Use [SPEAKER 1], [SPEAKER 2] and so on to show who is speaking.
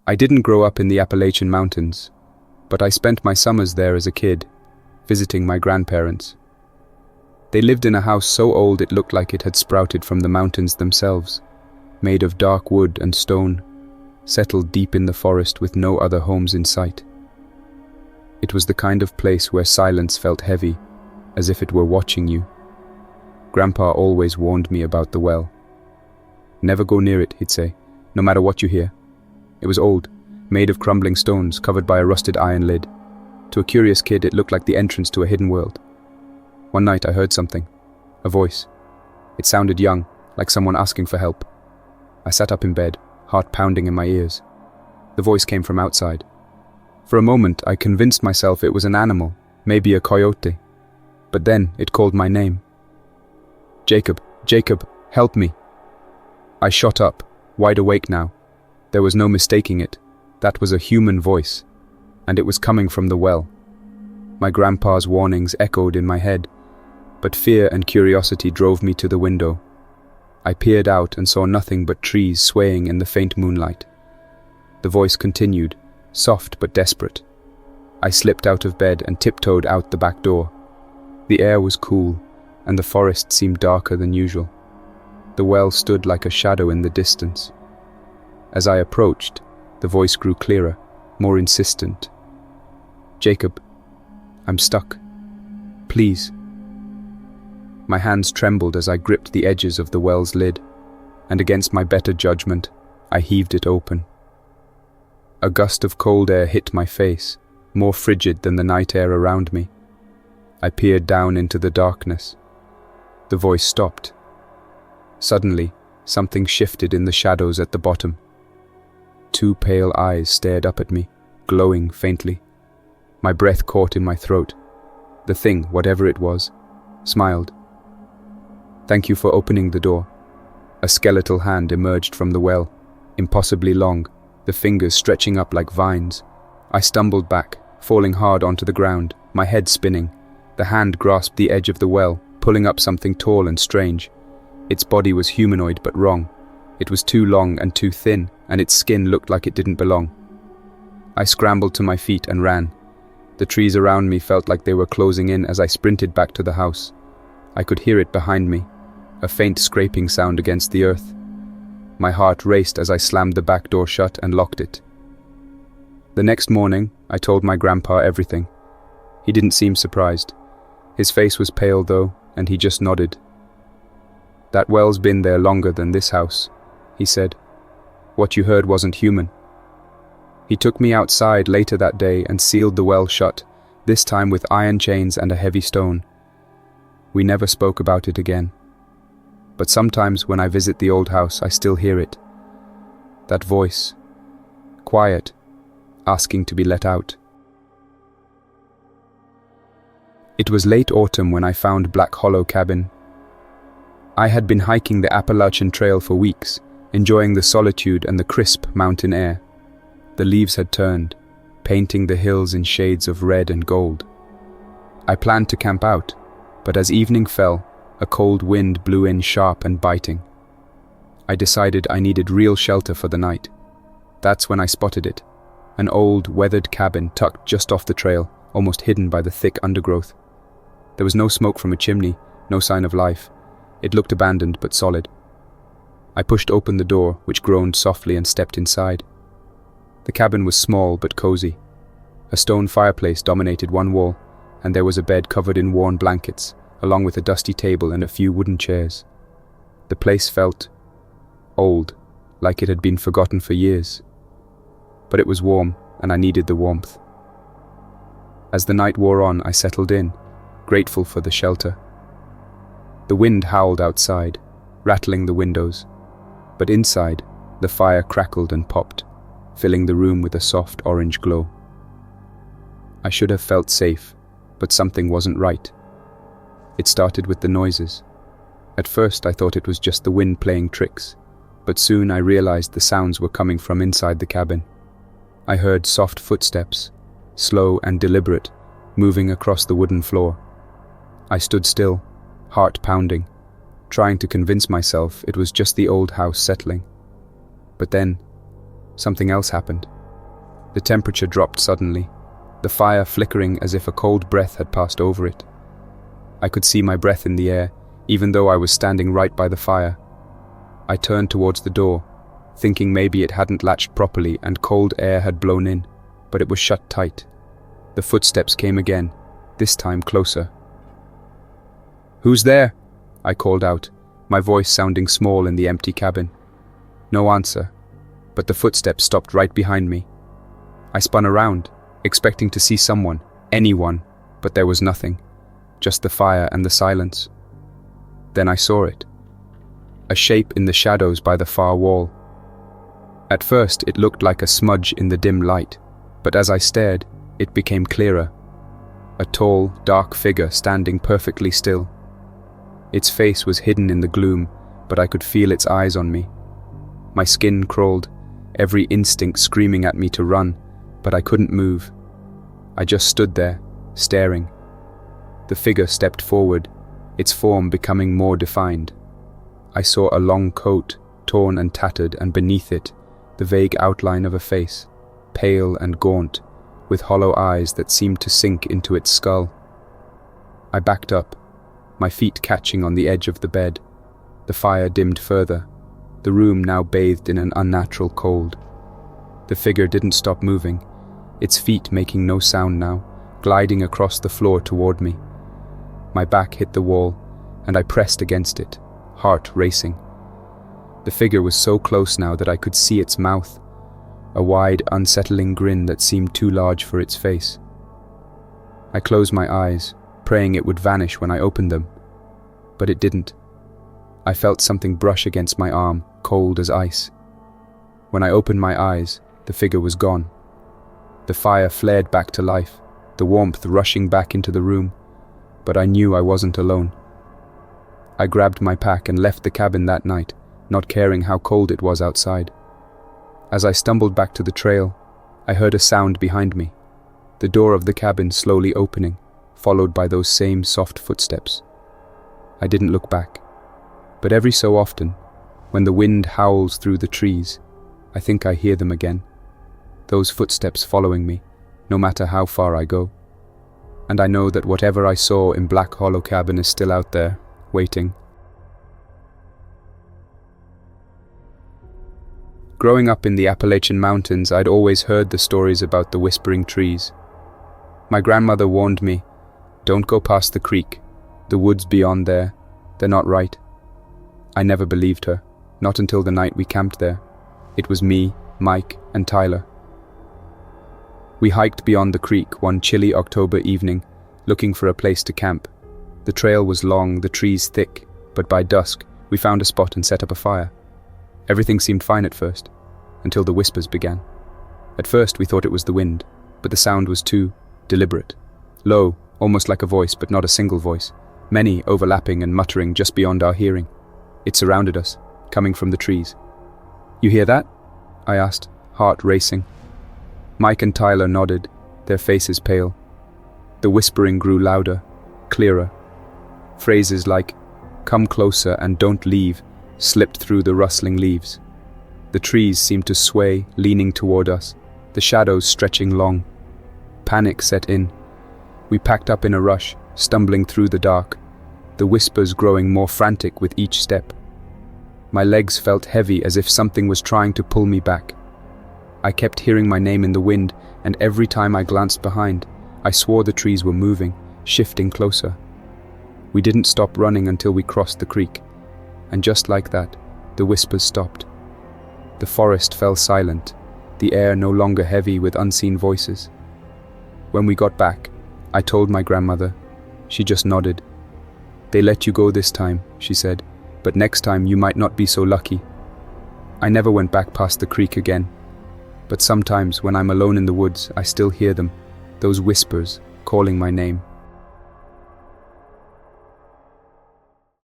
[SPEAKER 1] I didn't grow up in the Appalachian Mountains, but I spent my summers there as a kid, visiting my grandparents. They lived in a house so old it looked like it had sprouted from the mountains themselves, made of dark wood and stone, settled deep in the forest with no other homes in sight. It was the kind of place where silence felt heavy, as if it were watching you. Grandpa always warned me about the well. "Never go near it," he'd say, "no matter what you hear." It was old, made of crumbling stones, covered by a rusted iron lid. To a curious kid, it looked like the entrance to a hidden world. One night I heard something, a voice. It sounded young, like someone asking for help. I sat up in bed, heart pounding in my ears. The voice came from outside. For a moment, I convinced myself it was an animal, maybe a coyote. But then it called my name. "Jacob, Jacob, help me." I shot up, wide awake now. There was no mistaking it. That was a human voice, and it was coming from the well. My grandpa's warnings echoed in my head, but fear and curiosity drove me to the window. I peered out and saw nothing but trees swaying in the faint moonlight. The voice continued, soft but desperate. I slipped out of bed and tiptoed out the back door. The air was cool, and the forest seemed darker than usual. The well stood like a shadow in the distance. As I approached, the voice grew clearer, more insistent. "Jacob, I'm stuck. Please." My hands trembled as I gripped the edges of the well's lid, and against my better judgment, I heaved it open. A gust of cold air hit my face, more frigid than the night air around me. I peered down into the darkness. The voice stopped. Suddenly, something shifted in the shadows at the bottom. Two pale eyes stared up at me, glowing faintly. My breath caught in my throat. The thing, whatever it was, smiled. "Thank you for opening the door." A skeletal hand emerged from the well, impossibly long, the fingers stretching up like vines. I stumbled back, falling hard onto the ground, my head spinning. The hand grasped the edge of the well, pulling up something tall and strange. Its body was humanoid but wrong. It was too long and too thin, and its skin looked like it didn't belong. I scrambled to my feet and ran. The trees around me felt like they were closing in as I sprinted back to the house. I could hear it behind me, a faint scraping sound against the earth. My heart raced as I slammed the back door shut and locked it. The next morning, I told my grandpa everything. He didn't seem surprised. His face was pale though, and he just nodded. "That well's been there longer than this house," he said. "What you heard wasn't human." He took me outside later that day and sealed the well shut, this time with iron chains and a heavy stone. We never spoke about it again. But sometimes when I visit the old house, I still hear it. That voice, quiet, asking to be let out. It was late autumn when I found Black Hollow Cabin. I had been hiking the Appalachian Trail for weeks, enjoying the solitude and the crisp mountain air. The leaves had turned, painting the hills in shades of red and gold. I planned to camp out, but as evening fell, a cold wind blew in sharp and biting. I decided I needed real shelter for the night. That's when I spotted it, an old, weathered cabin tucked just off the trail, almost hidden by the thick undergrowth. There was no smoke from a chimney, no sign of life. It looked abandoned but solid. I pushed open the door, which groaned softly, and stepped inside. The cabin was small but cozy. A stone fireplace dominated one wall, and there was a bed covered in worn blankets, along with a dusty table and a few wooden chairs. The place felt old, like it had been forgotten for years. But it was warm, and I needed the warmth. As the night wore on, I settled in, grateful for the shelter. The wind howled outside, rattling the windows, but inside, the fire crackled and popped, filling the room with a soft orange glow. I should have felt safe, but something wasn't right. It started with the noises. At first I thought it was just the wind playing tricks, but soon I realized the sounds were coming from inside the cabin. I heard soft footsteps, slow and deliberate, moving across the wooden floor. I stood still, heart pounding, trying to convince myself it was just the old house settling. But then, something else happened. The temperature dropped suddenly, the fire flickering as if a cold breath had passed over it. I could see my breath in the air, even though I was standing right by the fire. I turned towards the door, thinking maybe it hadn't latched properly and cold air had blown in, but it was shut tight. The footsteps came again, this time closer. "Who's there?" I called out, my voice sounding small in the empty cabin. No answer, but the footsteps stopped right behind me. I spun around, expecting to see someone, anyone, but there was nothing, just the fire and the silence. Then I saw it. A shape in the shadows by the far wall. At first it looked like a smudge in the dim light, but as I stared, it became clearer. A tall, dark figure standing perfectly still. Its face was hidden in the gloom, but I could feel its eyes on me. My skin crawled, every instinct screaming at me to run, but I couldn't move. I just stood there, staring. The figure stepped forward, its form becoming more defined. I saw a long coat, torn and tattered, and beneath it, the vague outline of a face, pale and gaunt, with hollow eyes that seemed to sink into its skull. I backed up, my feet catching on the edge of the bed. The fire dimmed further, the room now bathed in an unnatural cold. The figure didn't stop moving, its feet making no sound now, gliding across the floor toward me. My back hit the wall, and I pressed against it, heart racing. The figure was so close now that I could see its mouth, a wide, unsettling grin that seemed too large for its face. I closed my eyes, praying it would vanish when I opened them, but it didn't. I felt something brush against my arm, cold as ice. When I opened my eyes, the figure was gone. The fire flared back to life, the warmth rushing back into the room, but I knew I wasn't alone. I grabbed my pack and left the cabin that night, not caring how cold it was outside. As I stumbled back to the trail, I heard a sound behind me, the door of the cabin slowly opening, followed by those same soft footsteps. I didn't look back, but every so often, when the wind howls through the trees, I think I hear them again, those footsteps following me, no matter how far I go. And I know that whatever I saw in Black Hollow Cabin is still out there, waiting. Growing up in the Appalachian Mountains, I'd always heard the stories about the whispering trees. My grandmother warned me, "Don't go past the creek, the woods beyond there, they're not right." I never believed her, not until the night we camped there. It was me, Mike, and Tyler. We hiked beyond the creek one chilly October evening, looking for a place to camp. The trail was long, the trees thick, but by dusk, we found a spot and set up a fire. Everything seemed fine at first, until the whispers began. At first, we thought it was the wind, but the sound was too deliberate. Low, almost like a voice, but not a single voice. Many overlapping and muttering just beyond our hearing. It surrounded us, coming from the trees. "You hear that?" I asked, heart racing. Mike and Tyler nodded, their faces pale. The whispering grew louder, clearer. Phrases like, "Come closer and don't leave," slipped through the rustling leaves. The trees seemed to sway, leaning toward us, the shadows stretching long. Panic set in. We packed up in a rush, stumbling through the dark, the whispers growing more frantic with each step. My legs felt heavy as if something was trying to pull me back. I kept hearing my name in the wind, and every time I glanced behind, I swore the trees were moving, shifting closer. We didn't stop running until we crossed the creek, and just like that, the whispers stopped. The forest fell silent, the air no longer heavy with unseen voices. When we got back, I told my grandmother. She just nodded. "They let you go this time," she said, "but next time you might not be so lucky." I never went back past the creek again, but sometimes when I'm alone in the woods, I still hear them, those whispers calling my name.